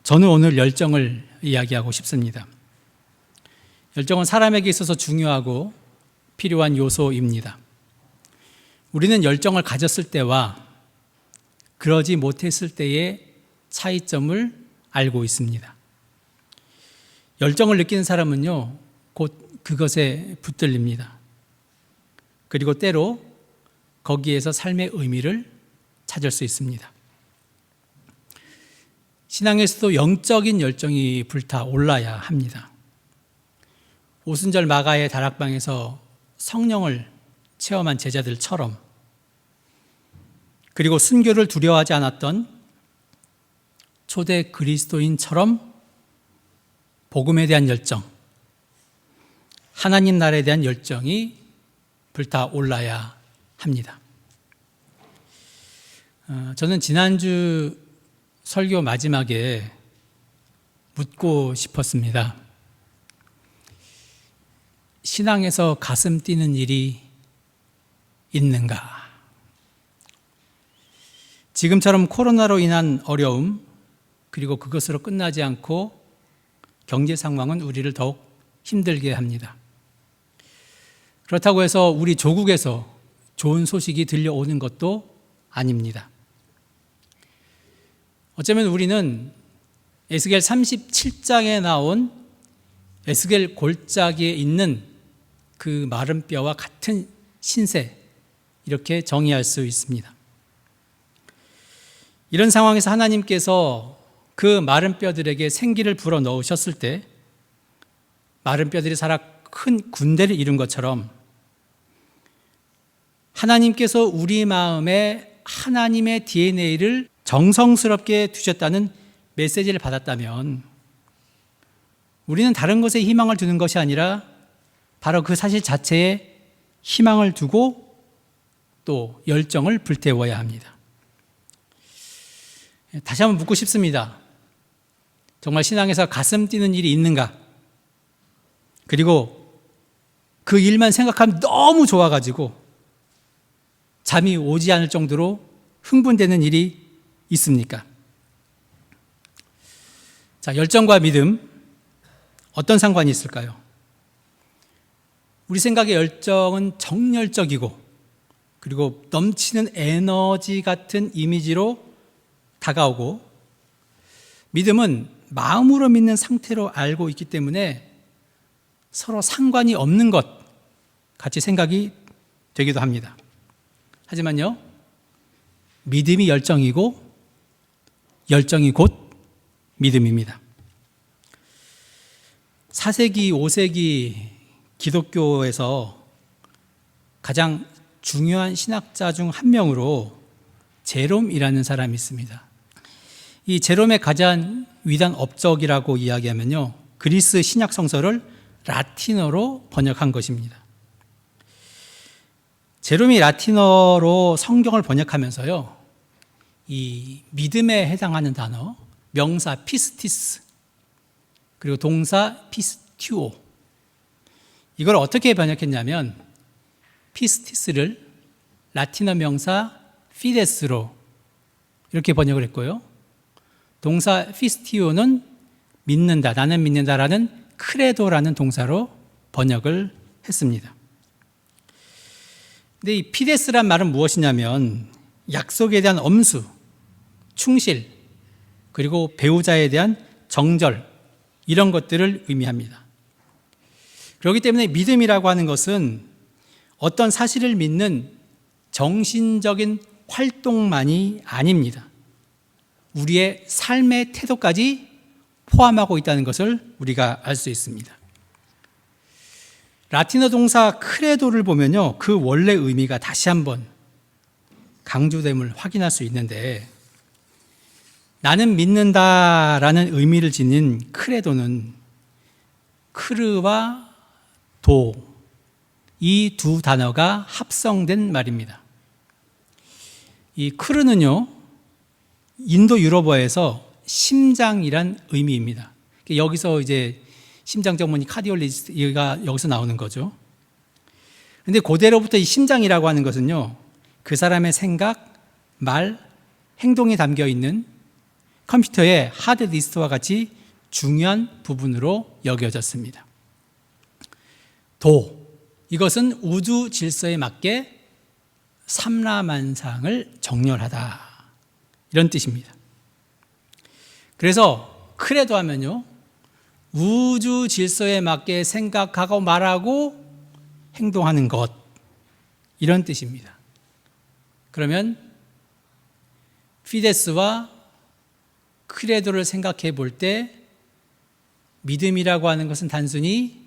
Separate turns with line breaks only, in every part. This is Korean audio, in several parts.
저는 오늘 열정을 이야기하고 싶습니다. 열정은 사람에게 있어서 중요하고 필요한 요소입니다. 우리는 열정을 가졌을 때와 그러지 못했을 때의 차이점을 알고 있습니다. 열정을 느끼는 사람은요, 곧 그것에 붙들립니다. 그리고 때로 거기에서 삶의 의미를 찾을 수 있습니다. 신앙에서도 영적인 열정이 불타올라야 합니다. 오순절 마가의 다락방에서 성령을 체험한 제자들처럼, 그리고 순교를 두려워하지 않았던 초대 그리스도인처럼 복음에 대한 열정, 하나님 나라에 대한 열정이 불타올라야 합니다. 저는 지난주 설교 마지막에 묻고 싶었습니다. 신앙에서 가슴 뛰는 일이 있는가? 지금처럼 코로나로 인한 어려움, 그리고 그것으로 끝나지 않고 경제 상황은 우리를 더욱 힘들게 합니다. 그렇다고 해서 우리 조국에서 좋은 소식이 들려오는 것도 아닙니다. 어쩌면 우리는 에스겔 37장에 나온 에스겔 골짜기에 있는 그 마른 뼈와 같은 신세, 이렇게 정의할 수 있습니다. 이런 상황에서 하나님께서 그 마른 뼈들에게 생기를 불어넣으셨을 때 마른 뼈들이 살아 큰 군대를 이룬 것처럼 하나님께서 우리 마음에 하나님의 DNA를 정성스럽게 두셨다는 메시지를 받았다면 우리는 다른 것에 희망을 두는 것이 아니라 바로 그 사실 자체에 희망을 두고 또 열정을 불태워야 합니다. 다시 한번 묻고 싶습니다. 정말 신앙에서 가슴 뛰는 일이 있는가? 그리고 그 일만 생각하면 너무 좋아가지고 잠이 오지 않을 정도로 흥분되는 일이 있습니까? 자, 열정과 믿음, 어떤 상관이 있을까요? 우리 생각에 열정은 정열적이고 그리고 넘치는 에너지 같은 이미지로 다가오고, 믿음은 마음으로 믿는 상태로 알고 있기 때문에 서로 상관이 없는 것 같이 생각이 되기도 합니다. 하지만요, 믿음이 열정이고 열정이 곧 믿음입니다. 4세기, 5세기 기독교에서 가장 중요한 신학자 중 한 명으로 제롬이라는 사람이 있습니다. 이 제롬의 가장 위대한 업적이라고 이야기하면요, 그리스 신약 성서를 라틴어로 번역한 것입니다. 제롬이 라틴어로 성경을 번역하면서요, 이 믿음에 해당하는 단어, 명사 피스티스, 그리고 동사 피스티오, 이걸 어떻게 번역했냐면 피스티스를 라틴어 명사 피데스로 이렇게 번역을 했고요, 동사 피스티오는 믿는다, 나는 믿는다라는 크레도라는 동사로 번역을 했습니다. 근데 이 피데스란 말은 무엇이냐면 약속에 대한 엄수, 충실, 그리고 배우자에 대한 정절, 이런 것들을 의미합니다. 그렇기 때문에 믿음이라고 하는 것은 어떤 사실을 믿는 정신적인 활동만이 아닙니다. 우리의 삶의 태도까지 포함하고 있다는 것을 우리가 알 수 있습니다. 라틴어 동사 크레도를 보면요, 그 원래 의미가 다시 한번 강조됨을 확인할 수 있는데, 나는 믿는다라는 의미를 지닌 크레도는 크르와 도, 이 두 단어가 합성된 말입니다. 이 크르는요, 인도 유럽어에서 심장이란 의미입니다. 여기서 이제 심장 전문의 카디올리스트가 여기서 나오는 거죠. 그런데 고대로부터 이 심장이라고 하는 것은요, 그 사람의 생각, 말, 행동이 담겨 있는 컴퓨터의 하드디스크와 같이 중요한 부분으로 여겨졌습니다. 이것은 우주 질서에 맞게 삼라만상을 정렬하다, 이런 뜻입니다. 그래서 크레도 하면요, 우주 질서에 맞게 생각하고 말하고 행동하는 것, 이런 뜻입니다. 그러면 피데스와 크레도를 생각해 볼 때 믿음이라고 하는 것은 단순히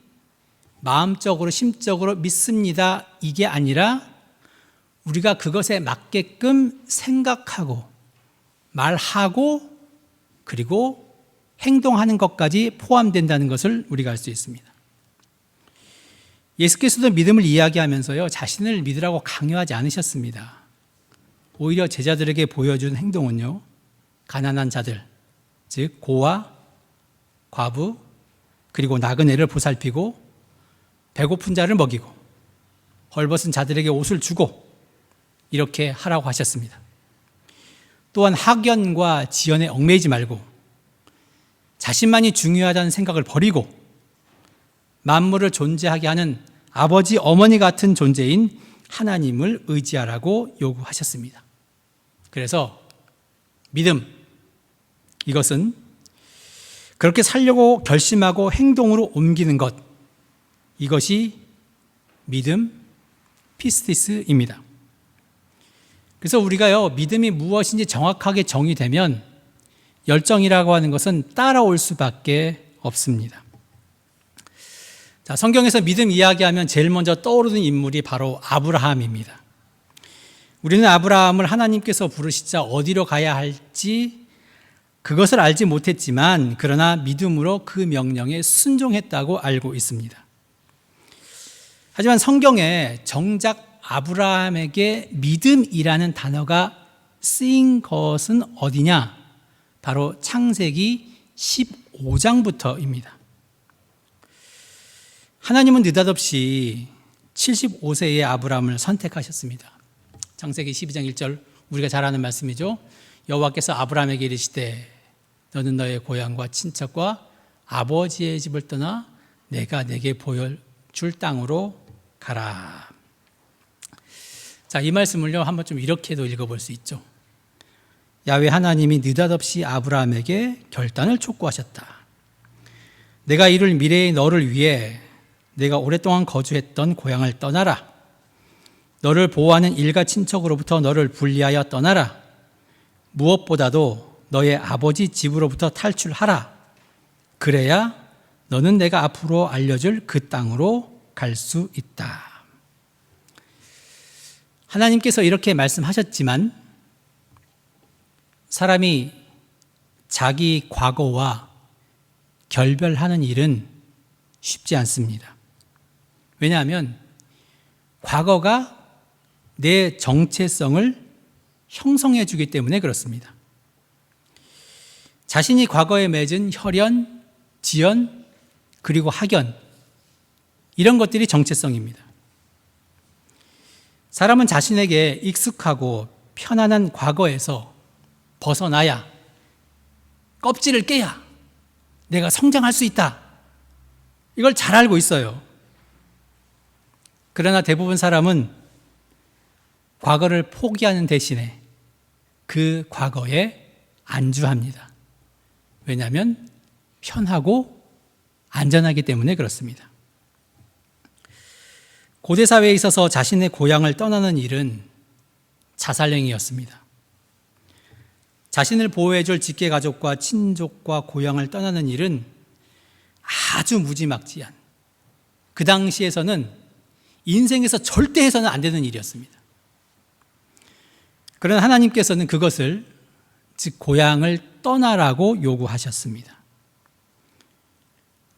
마음적으로 심적으로 믿습니다, 이게 아니라 우리가 그것에 맞게끔 생각하고 말하고 그리고 행동하는 것까지 포함된다는 것을 우리가 알 수 있습니다. 예수께서도 믿음을 이야기하면서요, 자신을 믿으라고 강요하지 않으셨습니다. 오히려 제자들에게 보여준 행동은요, 가난한 자들, 즉 고아, 과부, 그리고 나그네를 보살피고 배고픈 자를 먹이고 헐벗은 자들에게 옷을 주고 이렇게 하라고 하셨습니다. 또한 학연과 지연에 얽매이지 말고 자신만이 중요하다는 생각을 버리고 만물을 존재하게 하는 아버지, 어머니 같은 존재인 하나님을 의지하라고 요구하셨습니다. 그래서 믿음, 이것은 그렇게 살려고 결심하고 행동으로 옮기는 것, 이것이 믿음, 피스티스입니다. 그래서 우리가요, 믿음이 무엇인지 정확하게 정의되면 열정이라고 하는 것은 따라올 수밖에 없습니다. 자, 성경에서 믿음 이야기하면 제일 먼저 떠오르는 인물이 바로 아브라함입니다. 우리는 아브라함을 하나님께서 부르시자 어디로 가야 할지 그것을 알지 못했지만 그러나 믿음으로 그 명령에 순종했다고 알고 있습니다. 하지만 성경에 정작 아브라함에게 믿음이라는 단어가 쓰인 것은 어디냐? 바로 창세기 15장부터입니다. 하나님은 느닷없이 75세의 아브라함을 선택하셨습니다. 창세기 12장 1절, 우리가 잘 아는 말씀이죠. 여호와께서 아브라함에게 이르시되 너는 너의 고향과 친척과 아버지의 집을 떠나 내가 내게 보여줄 땅으로 가라. 자, 이 말씀을요, 한번 좀 이렇게도 읽어볼 수 있죠. 야훼 하나님이 느닷없이 아브라함에게 결단을 촉구하셨다. 내가 이룰 미래의 너를 위해 내가 오랫동안 거주했던 고향을 떠나라. 너를 보호하는 일가 친척으로부터 너를 분리하여 떠나라. 무엇보다도 너의 아버지 집으로부터 탈출하라. 그래야 너는 내가 앞으로 알려줄 그 땅으로 갈 수 있다. 하나님께서 이렇게 말씀하셨지만 사람이 자기 과거와 결별하는 일은 쉽지 않습니다. 왜냐하면 과거가 내 정체성을 형성해 주기 때문에 그렇습니다. 자신이 과거에 맺은 혈연, 지연, 그리고 학연, 이런 것들이 정체성입니다. 사람은 자신에게 익숙하고 편안한 과거에서 벗어나야, 껍질을 깨야 내가 성장할 수 있다, 이걸 잘 알고 있어요. 그러나 대부분 사람은 과거를 포기하는 대신에 그 과거에 안주합니다. 왜냐하면 편하고 안전하기 때문에 그렇습니다. 고대 사회에 있어서 자신의 고향을 떠나는 일은 자살행위였습니다. 자신을 보호해줄 직계 가족과 친족과 고향을 떠나는 일은 아주 무지막지한, 그 당시에서는 인생에서 절대 해서는 안 되는 일이었습니다. 그러나 하나님께서는 그것을, 즉 고향을 떠나라고 요구하셨습니다.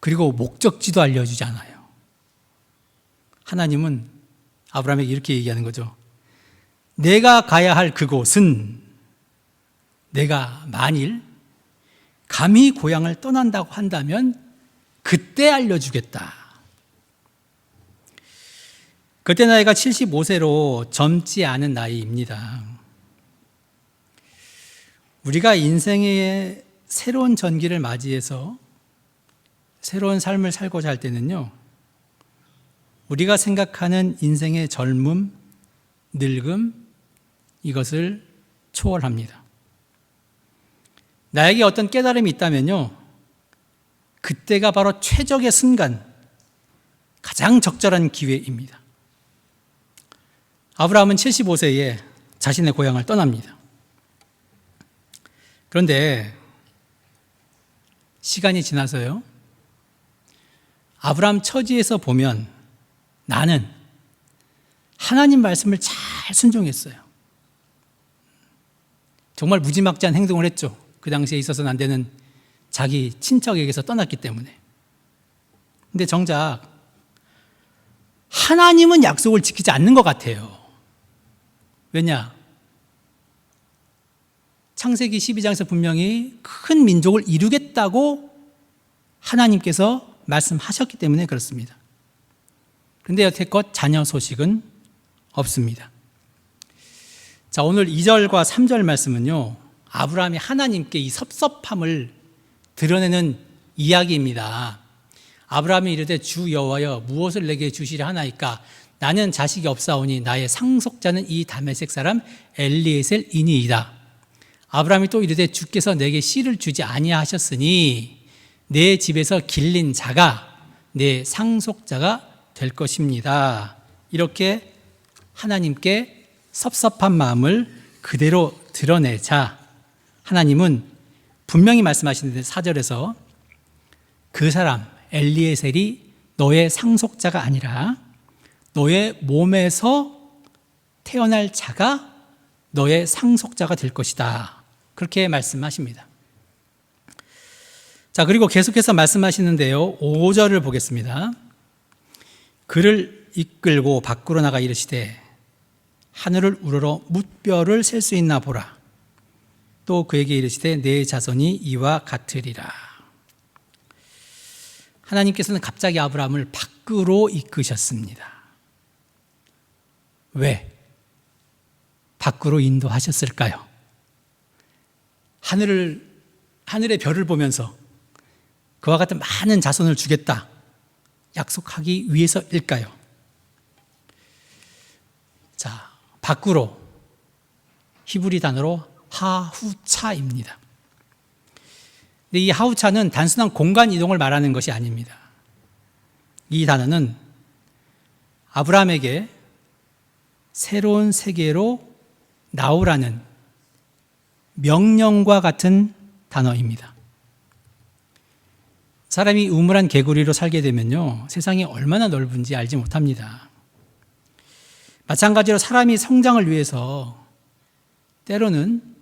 그리고 목적지도 알려주지 않아요. 하나님은 아브라함에게 이렇게 얘기하는 거죠. 내가 가야 할 그곳은 내가 만일 감히 고향을 떠난다고 한다면 그때 알려주겠다. 그때 나이가 75세로 젊지 않은 나이입니다. 우리가 인생의 새로운 전기를 맞이해서 새로운 삶을 살고자 할 때는요, 우리가 생각하는 인생의 젊음, 늙음, 이것을 초월합니다. 나에게 어떤 깨달음이 있다면요, 그때가 바로 최적의 순간, 가장 적절한 기회입니다. 아브라함은 75세에 자신의 고향을 떠납니다. 그런데 시간이 지나서요, 아브라함 처지에서 보면 나는 하나님 말씀을 잘 순종했어요. 정말 무지막지한 행동을 했죠. 그 당시에 있어서는 안 되는 자기 친척에게서 떠났기 때문에. 근데 정작 하나님은 약속을 지키지 않는 것 같아요. 왜냐? 창세기 12장에서 분명히 큰 민족을 이루겠다고 하나님께서 말씀하셨기 때문에 그렇습니다. 그런데 여태껏 자녀 소식은 없습니다. 자, 오늘 2절과 3절 말씀은요, 아브라함이 하나님께 이 섭섭함을 드러내는 이야기입니다. 아브라함이 이르되 주 여호와여 무엇을 내게 주시려 하나이까? 나는 자식이 없사오니 나의 상속자는 이 다메섹 사람 엘리에셀이니이다. 아브라함이 또 이르되 주께서 내게 씨를 주지 아니하셨으니 내 집에서 길린 자가 내 상속자가 될 것입니다. 이렇게 하나님께 섭섭한 마음을 그대로 드러내자 하나님은 분명히 말씀하시는데 4절에서 그 사람 엘리에셀이 너의 상속자가 아니라 너의 몸에서 태어날 자가 너의 상속자가 될 것이다. 그렇게 말씀하십니다. 자, 그리고 계속해서 말씀하시는데요, 5절을 보겠습니다. 그를 이끌고 밖으로 나가 이르시되 하늘을 우러러 뭇별을 셀 수 있나 보라. 또 그에게 이르시되 내 자손이 이와 같으리라. 하나님께서는 갑자기 아브라함을 밖으로 이끄셨습니다. 왜? 밖으로 인도하셨을까요? 하늘의 별을 보면서 그와 같은 많은 자손을 주겠다 약속하기 위해서일까요? 자, 밖으로 히브리 단어로 하후차입니다. 근데 이 하후차는 단순한 공간 이동을 말하는 것이 아닙니다. 이 단어는 아브라함에게 새로운 세계로 나오라는 명령과 같은 단어입니다. 사람이 우물한 개구리로 살게 되면요, 세상이 얼마나 넓은지 알지 못합니다. 마찬가지로 사람이 성장을 위해서 때로는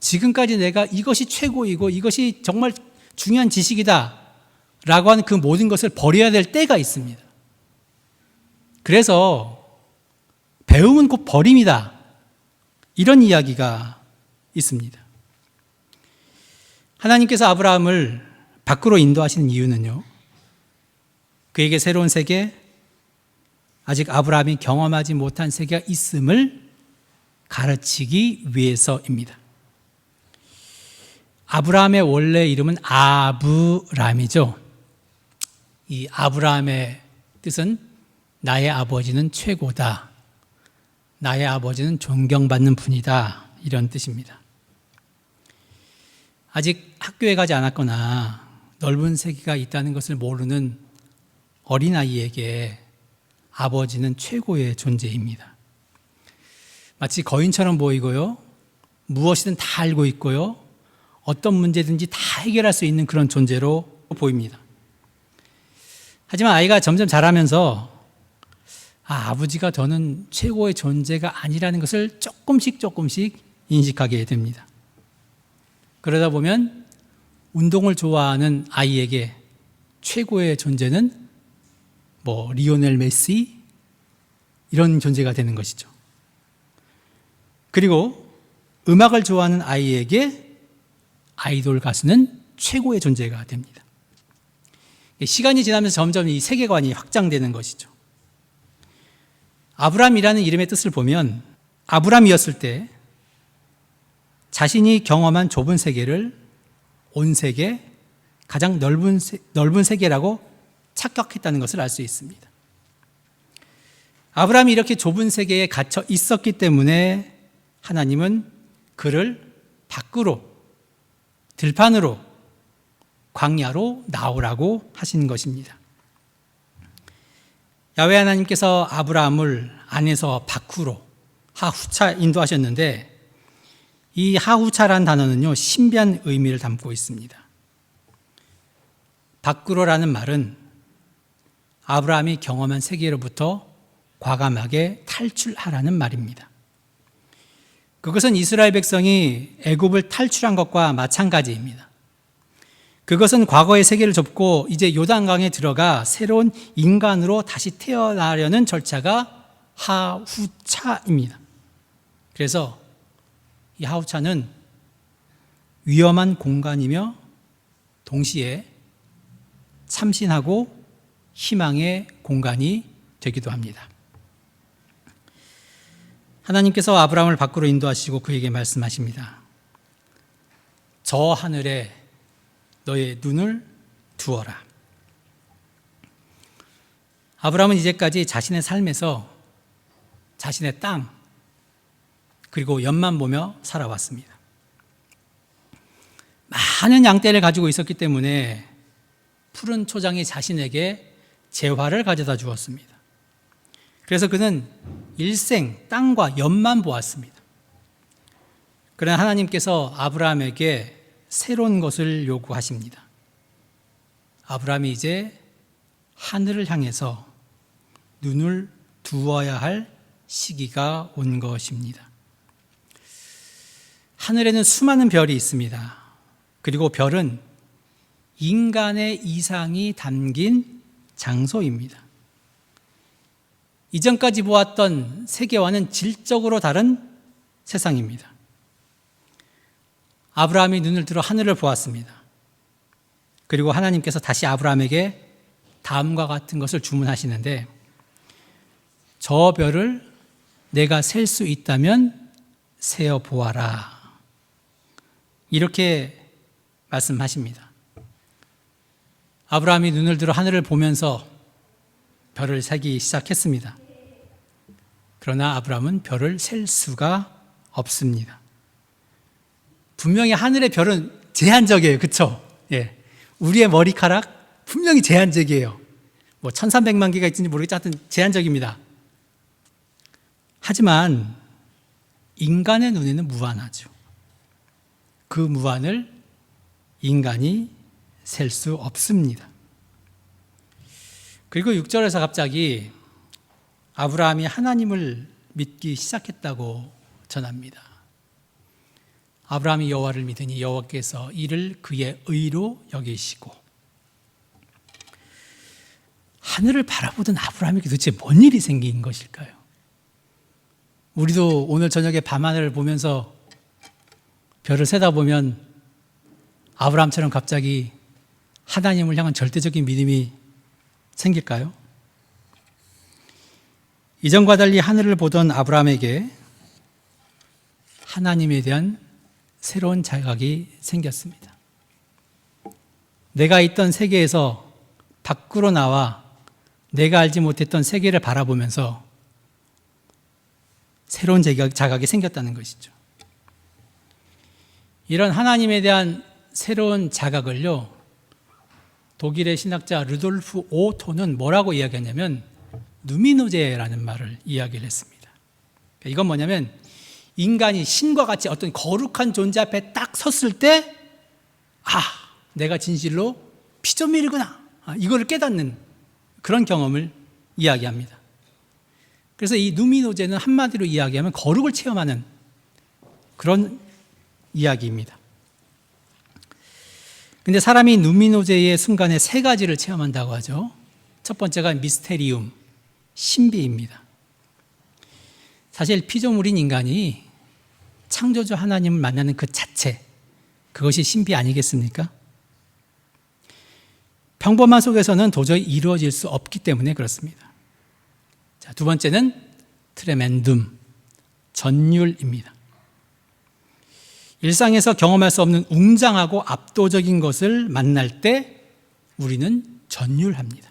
지금까지 내가 이것이 최고이고 이것이 정말 중요한 지식이다 라고 하는 그 모든 것을 버려야 될 때가 있습니다. 그래서 배움은 곧 버림이다, 이런 이야기가 있습니다. 하나님께서 아브라함을 밖으로 인도하시는 이유는요, 그에게 새로운 세계, 아직 아브라함이 경험하지 못한 세계가 있음을 가르치기 위해서입니다. 아브라함의 원래 이름은 아브람이죠. 이 아브라함의 뜻은 나의 아버지는 최고다, 나의 아버지는 존경받는 분이다, 이런 뜻입니다. 아직 학교에 가지 않았거나 넓은 세계가 있다는 것을 모르는 어린아이에게 아버지는 최고의 존재입니다. 마치 거인처럼 보이고요, 무엇이든 다 알고 있고요, 어떤 문제든지 다 해결할 수 있는 그런 존재로 보입니다. 하지만 아이가 점점 자라면서 아버지가 저는 최고의 존재가 아니라는 것을 조금씩 인식하게 됩니다. 그러다 보면 운동을 좋아하는 아이에게 최고의 존재는 리오넬 메시 이런 존재가 되는 것이죠. 그리고 음악을 좋아하는 아이에게 아이돌 가수는 최고의 존재가 됩니다. 시간이 지나면서 점점 이 세계관이 확장되는 것이죠. 아브람이라는 이름의 뜻을 보면 아브람이었을 때 자신이 경험한 좁은 세계를 온 세계, 가장 넓은 세계라고 착각했다는 것을 알 수 있습니다. 아브라함이 이렇게 좁은 세계에 갇혀 있었기 때문에 하나님은 그를 밖으로, 들판으로, 광야로 나오라고 하신 것입니다. 야훼 하나님께서 아브라함을 안에서 밖으로 하후차 인도하셨는데, 이 하후차라는 단어는요, 신비한 의미를 담고 있습니다. 밖으로라는 말은 아브라함이 경험한 세계로부터 과감하게 탈출하라는 말입니다. 그것은 이스라엘 백성이 애굽을 탈출한 것과 마찬가지입니다. 그것은 과거의 세계를 접고 이제 요단강에 들어가 새로운 인간으로 다시 태어나려는 절차가 하후차입니다. 그래서 이 하후차는 위험한 공간이며 동시에 참신하고 희망의 공간이 되기도 합니다. 하나님께서 아브라함을 밖으로 인도하시고 그에게 말씀하십니다. 저 하늘에 너의 눈을 두어라. 아브라함은 이제까지 자신의 삶에서 자신의 땅, 그리고 연만 보며 살아왔습니다. 많은 양떼를 가지고 있었기 때문에 푸른 초장이 자신에게 재화를 가져다 주었습니다. 그래서 그는 일생 땅과 연만 보았습니다. 그러나 하나님께서 아브라함에게 새로운 것을 요구하십니다. 아브라함이 이제 하늘을 향해서 눈을 두어야 할 시기가 온 것입니다. 하늘에는 수많은 별이 있습니다. 그리고 별은 인간의 이상이 담긴 장소입니다. 이전까지 보았던 세계와는 질적으로 다른 세상입니다. 아브라함이 눈을 들어 하늘을 보았습니다. 그리고 하나님께서 다시 아브라함에게 다음과 같은 것을 주문하시는데, 저 별을 내가 셀 수 있다면 세어 보아라. 이렇게 말씀하십니다. 아브라함이 눈을 들어 하늘을 보면서 별을 세기 시작했습니다. 그러나 아브라함은 별을 셀 수가 없습니다. 분명히 하늘의 별은 제한적이에요. 그렇죠? 예. 우리의 머리카락 분명히 제한적이에요. 뭐 1300만 개가 있는지 모르겠지만 하여튼 제한적입니다. 하지만 인간의 눈에는 무한하죠. 그 무한을 인간이 셀 수 없습니다. 그리고 6절에서 갑자기 아브라함이 하나님을 믿기 시작했다고 전합니다. 아브라함이 여호와를 믿으니 여호와께서 이를 그의 의로 여기시고. 하늘을 바라보던 아브라함에게 도대체 뭔 일이 생긴 것일까요? 우리도 오늘 저녁에 밤하늘을 보면서 별을 세다 보면 아브라함처럼 갑자기 하나님을 향한 절대적인 믿음이 생길까요? 이전과 달리 하늘을 보던 아브라함에게 하나님에 대한 새로운 자각이 생겼습니다. 내가 있던 세계에서 밖으로 나와 내가 알지 못했던 세계를 바라보면서 새로운 자각이 생겼다는 것이죠. 이런 하나님에 대한 새로운 자각을요, 독일의 신학자 루돌프 오토는 뭐라고 이야기하냐면 누미노제라는 말을 이야기를 했습니다. 이건 뭐냐면 인간이 신과 같이 어떤 거룩한 존재 앞에 딱 섰을 때, 아, 내가 진실로 피조물이구나, 이거를 깨닫는 그런 경험을 이야기합니다. 그래서 이 누미노제는 한마디로 이야기하면 거룩을 체험하는 그런 이야기입니다. 근데 사람이 누미노제의 순간에 세 가지를 체험한다고 하죠. 첫 번째가 미스테리움, 신비입니다. 사실 피조물인 인간이 창조주 하나님을 만나는 그 자체, 그것이 신비 아니겠습니까? 평범한 속에서는 도저히 이루어질 수 없기 때문에 그렇습니다. 자, 두 번째는 트레멘둠, 전율입니다. 일상에서 경험할 수 없는 웅장하고 압도적인 것을 만날 때 우리는 전율합니다.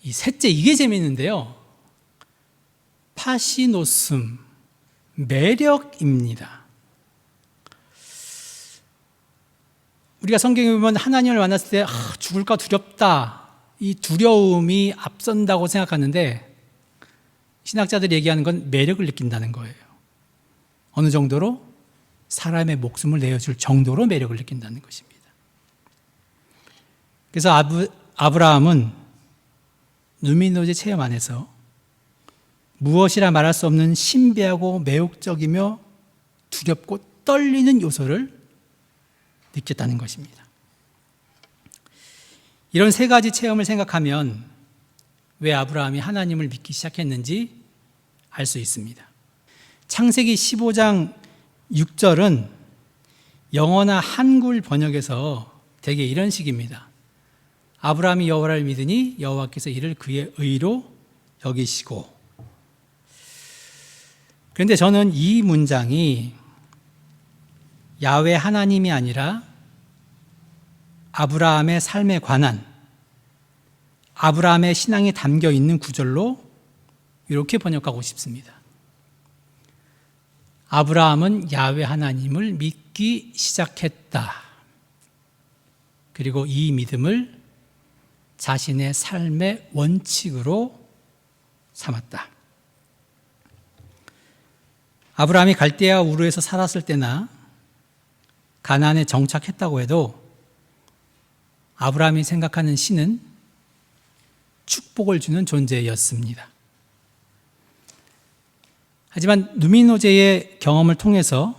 이 셋째, 이게 재미있는데요. 파시노슴, 매력입니다. 우리가 성경에 보면 하나님을 만났을 때 죽을까 두렵다, 이 두려움이 앞선다고 생각하는데 신학자들이 얘기하는 건 매력을 느낀다는 거예요. 어느 정도로? 사람의 목숨을 내어줄 정도로 매력을 느낀다는 것입니다. 그래서 아브라함은 누민노제 체험 안에서 무엇이라 말할 수 없는 신비하고 매혹적이며 두렵고 떨리는 요소를 느꼈다는 것입니다. 이런 세 가지 체험을 생각하면 왜 아브라함이 하나님을 믿기 시작했는지 알 수 있습니다. 창세기 15장 6절은 영어나 한글 번역에서 대개 이런 식입니다. 아브라함이 여호와를 믿으니 여호와께서 이를 그의 의로 여기시고. 그런데 저는 이 문장이 야훼 하나님이 아니라 아브라함의 삶에 관한 아브라함의 신앙이 담겨 있는 구절로 이렇게 번역하고 싶습니다. 아브라함은 야훼 하나님을 믿기 시작했다. 그리고 이 믿음을 자신의 삶의 원칙으로 삼았다. 아브라함이 갈대아 우르에서 살았을 때나 가나안에 정착했다고 해도 아브라함이 생각하는 신은 축복을 주는 존재였습니다. 하지만 누민노제의 경험을 통해서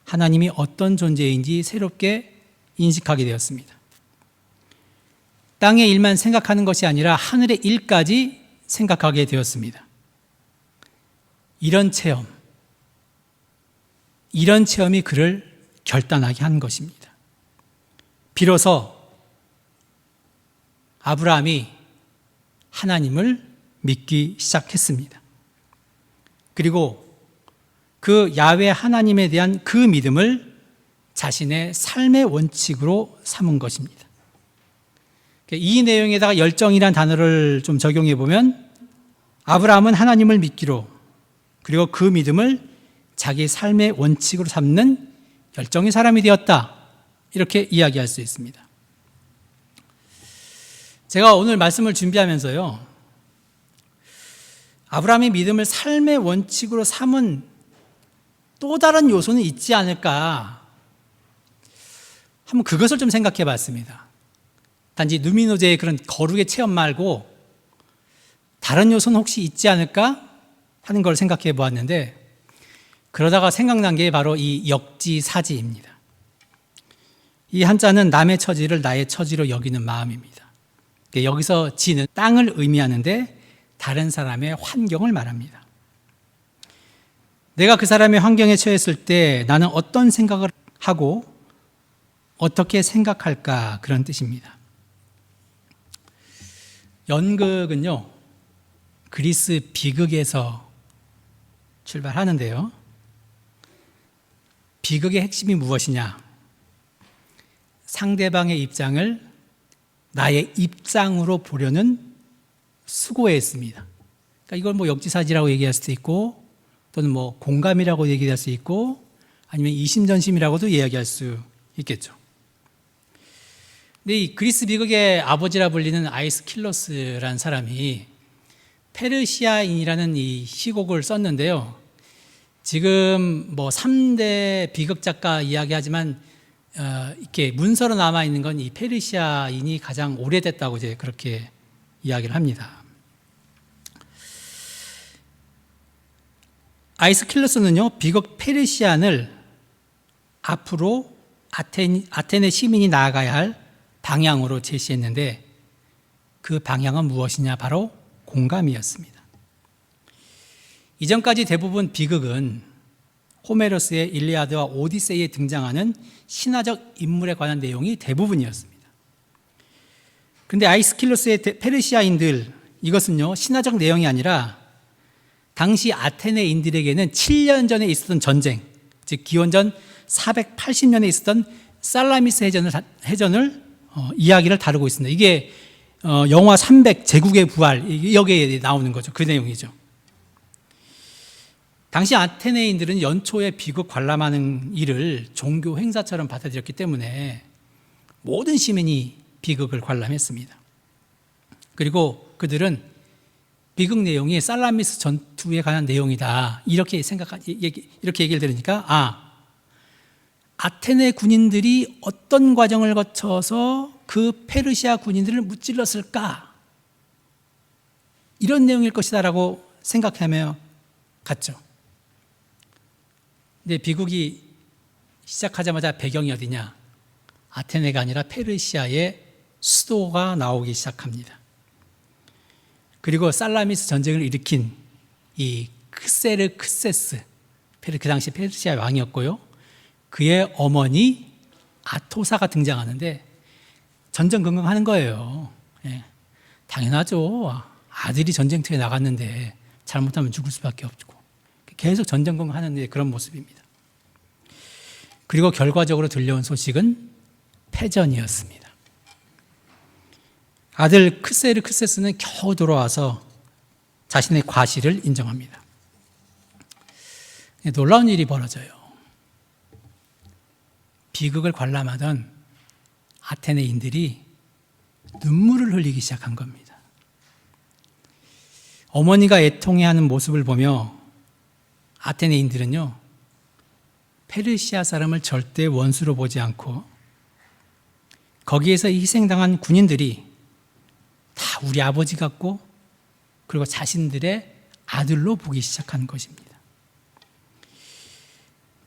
하나님이 어떤 존재인지 새롭게 인식하게 되었습니다. 땅의 일만 생각하는 것이 아니라 하늘의 일까지 생각하게 되었습니다. 이런 체험이 그를 결단하게 한 것입니다. 비로소 아브라함이 하나님을 믿기 시작했습니다. 그리고 그 야훼 하나님에 대한 그 믿음을 자신의 삶의 원칙으로 삼은 것입니다. 이 내용에다가 열정이란 단어를 좀 적용해 보면 아브라함은 하나님을 믿기로 그리고 그 믿음을 자기 삶의 원칙으로 삼는 열정의 사람이 되었다. 이렇게 이야기할 수 있습니다. 제가 오늘 말씀을 준비하면서요, 아브라함의 믿음을 삶의 원칙으로 삼은 또 다른 요소는 있지 않을까? 한번 그것을 좀 생각해 봤습니다. 단지 누민노제의 그런 거룩의 체험 말고 다른 요소는 혹시 있지 않을까 하는 걸 생각해 보았는데, 그러다가 생각난 게 바로 이 역지사지입니다. 이 한자는 남의 처지를 나의 처지로 여기는 마음입니다. 여기서 지는 땅을 의미하는데 다른 사람의 환경을 말합니다. 내가 그 사람의 환경에 처했을 때 나는 어떤 생각을 하고 어떻게 생각할까, 그런 뜻입니다. 연극은요, 그리스 비극에서 출발하는데요, 비극의 핵심이 무엇이냐? 상대방의 입장을 나의 입장으로 보려는 수고했습니다. 그러니까 이걸 뭐 역지사지라고 얘기할 수도 있고, 또는 뭐 공감이라고 얘기할 수 있고, 아니면 이심전심이라고도 이야기할 수 있겠죠. 근데 이 그리스 비극의 아버지라 불리는 아이스킬로스라는 사람이 페르시아인이라는 이 시곡을 썼는데요. 지금 뭐 3대 비극 작가 이야기하지만 이렇게 문서로 남아 있는 건 이 페르시아인이 가장 오래됐다고 이제 그렇게 이야기를 합니다. 아이스킬로스는요, 비극 페르시안을 앞으로 아테네 시민이 나아가야 할 방향으로 제시했는데, 그 방향은 무엇이냐? 바로 공감이었습니다. 이전까지 대부분 비극은 호메로스의 일리아드와 오디세이에 등장하는 신화적 인물에 관한 내용이 대부분이었습니다. 그런데 아이스킬로스의 페르시아인들, 이것은요, 신화적 내용이 아니라 당시 아테네인들에게는 7년 전에 있었던 전쟁, 즉 기원전 480년에 있었던 살라미스 해전을 이야기를 다루고 있습니다. 이게 영화 300 제국의 부활 여기에 나오는 거죠. 그 내용이죠. 당시 아테네인들은 연초에 비극 관람하는 일을 종교 행사처럼 받아들였기 때문에 모든 시민이 비극을 관람했습니다. 그리고 그들은 비극 내용이 살라미스 전투에 관한 내용이다 이렇게 얘기를 들으니까 아테네 군인들이 어떤 과정을 거쳐서 그 페르시아 군인들을 무찔렀을까 이런 내용일 것이다 라고 생각하며 갔죠. 근데 비극이 시작하자마자 배경이 어디냐? 아테네가 아니라 페르시아의 수도가 나오기 시작합니다. 그리고 살라미스 전쟁을 일으킨 이 크세르크세스, 그 당시 페르시아 왕이었고요. 그의 어머니 아토사가 등장하는데 전전긍긍하는 거예요. 예. 당연하죠. 아들이 전쟁터에 나갔는데 잘못하면 죽을 수밖에 없고 계속 전전긍긍하는 그런 모습입니다. 그리고 결과적으로 들려온 소식은 패전이었습니다. 아들 크세르크세스는 겨우 돌아와서 자신의 과실을 인정합니다. 놀라운 일이 벌어져요. 비극을 관람하던 아테네인들이 눈물을 흘리기 시작한 겁니다. 어머니가 애통해하는 모습을 보며 아테네인들은요, 페르시아 사람을 절대 원수로 보지 않고 거기에서 희생당한 군인들이 다 우리 아버지 같고 그리고 자신들의 아들로 보기 시작한 것입니다.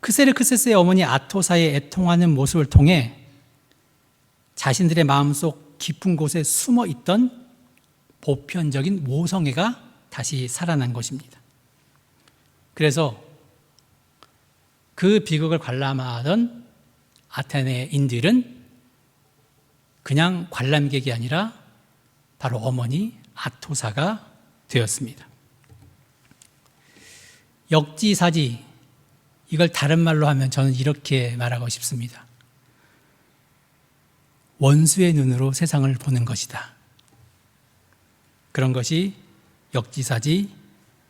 크세르크세스의 어머니 아토사의 애통하는 모습을 통해 자신들의 마음속 깊은 곳에 숨어 있던 보편적인 모성애가 다시 살아난 것입니다. 그래서 그 비극을 관람하던 아테네인들은 그냥 관람객이 아니라 바로 어머니 아토사가 되었습니다. 역지사지, 이걸 다른 말로 하면 저는 이렇게 말하고 싶습니다. 원수의 눈으로 세상을 보는 것이다. 그런 것이 역지사지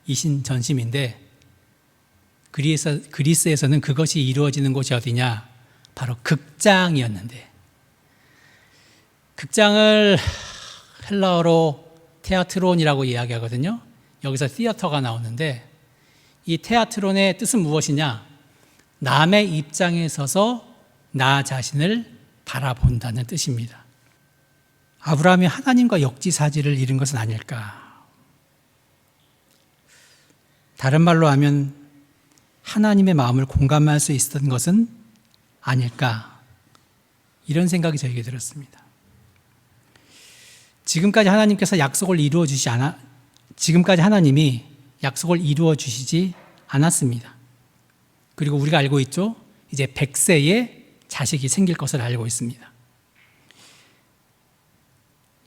이신전심인데 그리스에서는 그것이 이루어지는 곳이 어디냐? 바로 극장이었는데, 극장을 헬라어로 테아트론이라고 이야기하거든요. 여기서 티어터가 나오는데 이 테아트론의 뜻은 무엇이냐? 남의 입장에 서서 나 자신을 바라본다는 뜻입니다. 아브라함이 하나님과 역지사지를 이룬 것은 아닐까? 다른 말로 하면 하나님의 마음을 공감할 수 있었던 것은 아닐까? 이런 생각이 저에게 들었습니다. 지금까지 하나님께서 약속을 이루어 주시지 지금까지 하나님이 약속을 이루어 주시지 않았습니다. 그리고 우리가 알고 있죠? 이제 100세에 자식이 생길 것을 알고 있습니다.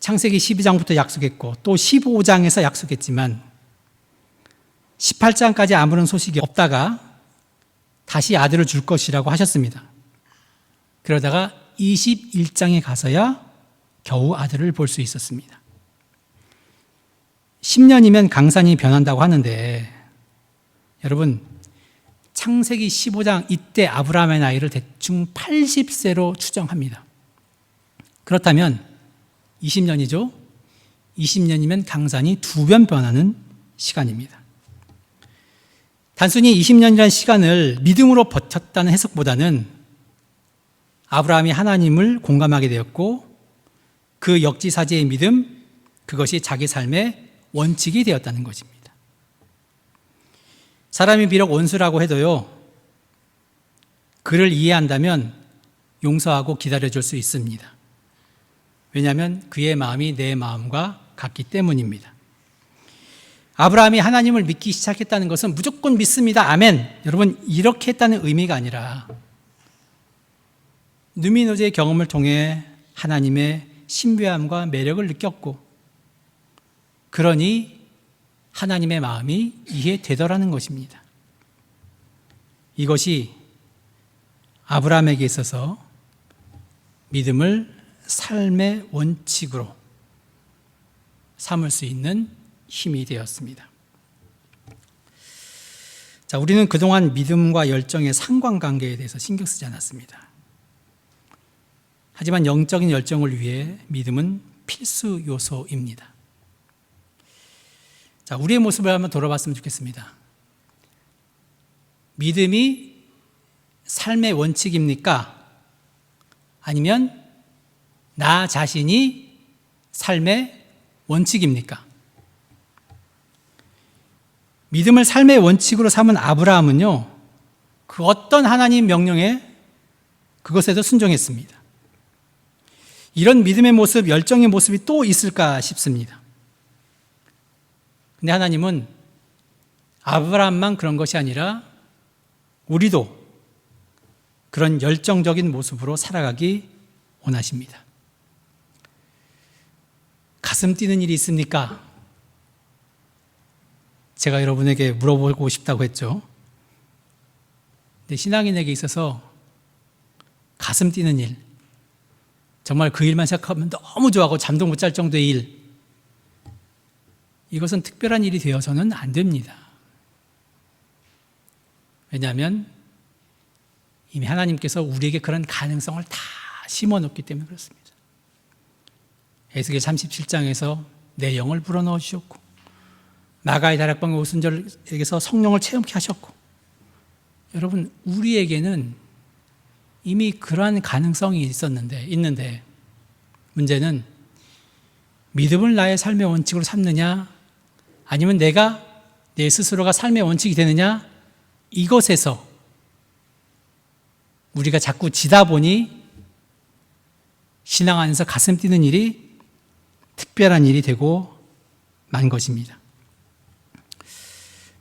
창세기 12장부터 약속했고 또 15장에서 약속했지만 18장까지 아무런 소식이 없다가 다시 아들을 줄 것이라고 하셨습니다. 그러다가 21장에 가서야 겨우 아들을 볼 수 있었습니다. 10년이면 강산이 변한다고 하는데 여러분, 창세기 15장 이때 아브라함의 나이를 대충 80세로 추정합니다. 그렇다면 20년이죠. 20년이면 강산이 2번 변하는 시간입니다. 단순히 20년이라는 시간을 믿음으로 버텼다는 해석보다는 아브라함이 하나님을 공감하게 되었고 그 역지사지의 믿음, 그것이 자기 삶의 원칙이 되었다는 것입니다. 사람이 비록 원수라고 해도요, 그를 이해한다면 용서하고 기다려줄 수 있습니다. 왜냐하면 그의 마음이 내 마음과 같기 때문입니다. 아브라함이 하나님을 믿기 시작했다는 것은 무조건 믿습니다. 아멘. 여러분, 이렇게 했다는 의미가 아니라 누미노제의 경험을 통해 하나님의 신비함과 매력을 느꼈고 그러니 하나님의 마음이 이해되더라는 것입니다. 이것이 아브라함에게 있어서 믿음을 삶의 원칙으로 삼을 수 있는 힘이 되었습니다. 자, 우리는 그동안 믿음과 열정의 상관관계에 대해서 신경 쓰지 않았습니다. 하지만 영적인 열정을 위해 믿음은 필수 요소입니다. 자, 우리의 모습을 한번 돌아봤으면 좋겠습니다. 믿음이 삶의 원칙입니까? 아니면 나 자신이 삶의 원칙입니까? 믿음을 삶의 원칙으로 삼은 아브라함은요, 그 어떤 하나님 명령에 그것에도 순종했습니다. 이런 믿음의 모습, 열정의 모습이 또 있을까 싶습니다. 근데 하나님은 아브라함만 그런 것이 아니라 우리도 그런 열정적인 모습으로 살아가기 원하십니다. 가슴 뛰는 일이 있습니까? 제가 여러분에게 물어보고 싶다고 했죠. 근데 신앙인에게 있어서 가슴 뛰는 일, 정말 그 일만 생각하면 너무 좋아하고 잠도 못 잘 정도의 일, 이것은 특별한 일이 되어서는 안 됩니다. 왜냐하면 이미 하나님께서 우리에게 그런 가능성을 다 심어놓기 때문에 그렇습니다. 에스겔 37장에서 내 영을 불어넣어 주셨고, 나가의 다락방의 오순절에게서 성령을 체험케 하셨고, 여러분, 우리에게는 이미 그러한 가능성이 있는데 문제는 믿음을 나의 삶의 원칙으로 삼느냐, 아니면 내가 내 스스로가 삶의 원칙이 되느냐, 이것에서 우리가 자꾸 지다 보니 신앙 안에서 가슴 뛰는 일이 특별한 일이 되고 만 것입니다.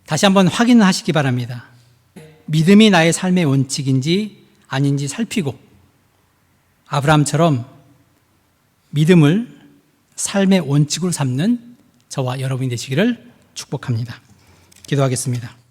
다시 한번 확인하시기 바랍니다. 믿음이 나의 삶의 원칙인지 아닌지 살피고 아브라함처럼 믿음을 삶의 원칙으로 삼는 저와 여러분이 되시기를 축복합니다. 기도하겠습니다.